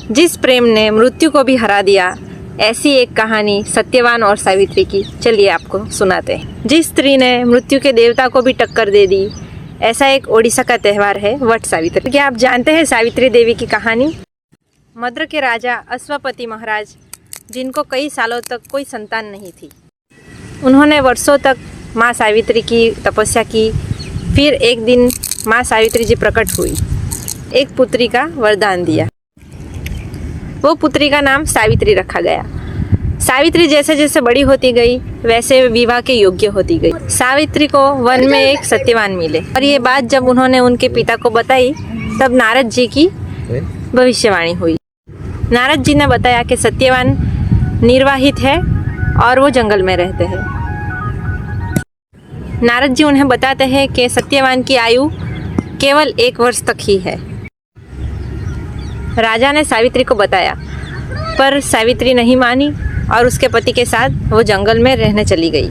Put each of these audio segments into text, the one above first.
जिस प्रेम ने मृत्यु को भी हरा दिया, ऐसी एक कहानी सत्यवान और सावित्री की चलिए आपको सुनाते हैं। जिस स्त्री ने मृत्यु के देवता को भी टक्कर दे दी, ऐसा एक ओडिशा का त्यौहार है वट सावित्री। क्या आप जानते हैं सावित्री देवी की कहानी? मद्र के राजा अश्वपति महाराज, जिनको कई सालों तक कोई संतान नहीं थी, उन्होंने वर्षों तक माँ सावित्री की तपस्या की। फिर एक दिन माँ सावित्री जी प्रकट हुई, एक पुत्री का वरदान दिया। वो पुत्री का नाम सावित्री रखा गया। सावित्री जैसे जैसे बड़ी होती गई, वैसे विवाह के योग्य होती गई। सावित्री को वन में एक सत्यवान मिले और ये बात जब उन्होंने उनके पिता को बताई, तब नारद जी की भविष्यवाणी हुई। नारद जी ने बताया कि सत्यवान निर्वाहित है और वो जंगल में रहते हैं। नारद जी उन्हें बताते हैं कि सत्यवान की आयु केवल 1 वर्ष तक ही है। राजा ने सावित्री को बताया, पर सावित्री नहीं मानी और उसके पति के साथ वो जंगल में रहने चली गई।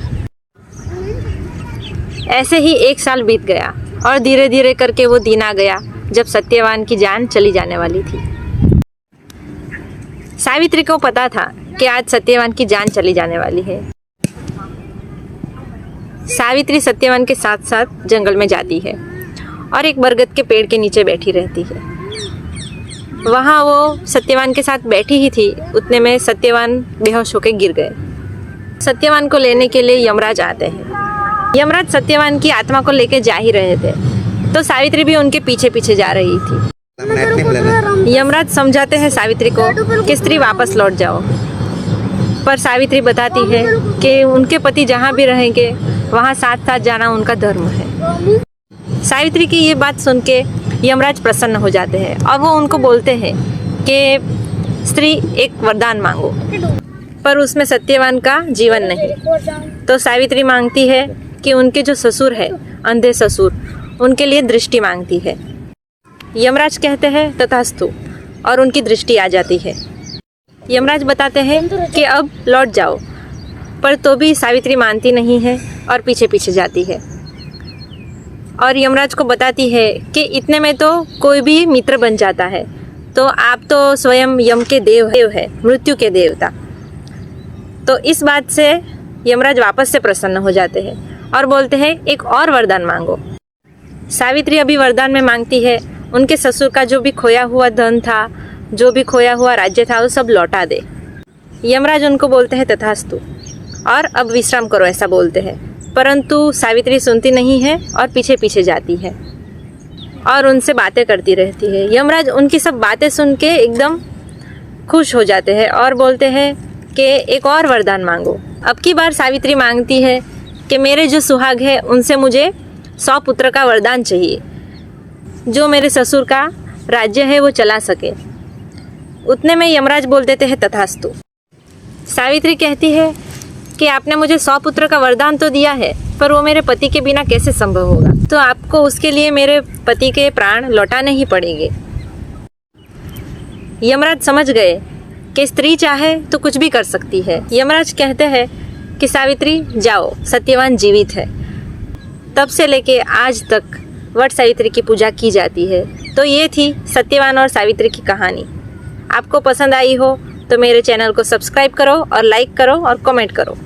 ऐसे ही 1 साल बीत गया और धीरे धीरे करके वो दिन आ गया जब सत्यवान की जान चली जाने वाली थी। सावित्री को पता था कि आज सत्यवान की जान चली जाने वाली है। सावित्री सत्यवान के साथ साथ जंगल में जाती है और एक बरगद के पेड़ के नीचे बैठी रहती है। वहाँ वो सत्यवान के साथ बैठी ही थी, उतने में सत्यवान बेहोश होकर गिर गए। सत्यवान को लेने के लिए यमराज आते हैं। यमराज सत्यवान की आत्मा को लेके जा ही रहे थे, तो सावित्री भी उनके पीछे पीछे जा रही थी। यमराज समझाते हैं सावित्री को कि स्त्री वापस लौट जाओ, पर सावित्री बताती है कि उनके पति जहाँ भी रहेंगे वहाँ साथ साथ जाना उनका धर्म है। सावित्री की ये बात सुन के यमराज प्रसन्न हो जाते हैं और वो उनको बोलते हैं कि स्त्री एक वरदान मांगो, पर उसमें सत्यवान का जीवन नहीं। तो सावित्री मांगती है कि उनके जो ससुर है, अंधे ससुर, उनके लिए दृष्टि मांगती है। यमराज कहते हैं तथास्तु और उनकी दृष्टि आ जाती है। यमराज बताते हैं कि अब लौट जाओ, पर तो भी सावित्री मानती नहीं है और पीछे पीछे जाती है और यमराज को बताती है कि इतने में तो कोई भी मित्र बन जाता है, तो आप तो स्वयं यम के देव है, मृत्यु के देवता। तो इस बात से यमराज वापस से प्रसन्न हो जाते हैं और बोलते हैं एक और वरदान मांगो। सावित्री अभी वरदान में मांगती है उनके ससुर का जो भी खोया हुआ धन था, जो भी खोया हुआ राज्य था, वो सब लौटा दे। यमराज उनको बोलते हैं तथास्तु और अब विश्राम करो, ऐसा बोलते हैं। परंतु सावित्री सुनती नहीं है और पीछे पीछे जाती है और उनसे बातें करती रहती है। यमराज उनकी सब बातें सुन के एकदम खुश हो जाते हैं और बोलते हैं कि एक और वरदान मांगो। अब की बार सावित्री मांगती है कि मेरे जो सुहाग है उनसे मुझे 100 पुत्र का वरदान चाहिए, जो मेरे ससुर का राज्य है वो चला सके। उतने में यमराज बोल देते हैं तथास्तु। सावित्री कहती है कि आपने मुझे 100 पुत्र का वरदान तो दिया है, पर वो मेरे पति के बिना कैसे संभव होगा, तो आपको उसके लिए मेरे पति के प्राण लौटाने ही पड़ेंगे। यमराज समझ गए कि स्त्री चाहे तो कुछ भी कर सकती है। यमराज कहते हैं कि सावित्री जाओ, सत्यवान जीवित है। तब से लेके आज तक वट सावित्री की पूजा की जाती है। तो ये थी सत्यवान और सावित्री की कहानी। आपको पसंद आई हो तो मेरे चैनल को सब्सक्राइब करो और लाइक करो और कमेंट करो।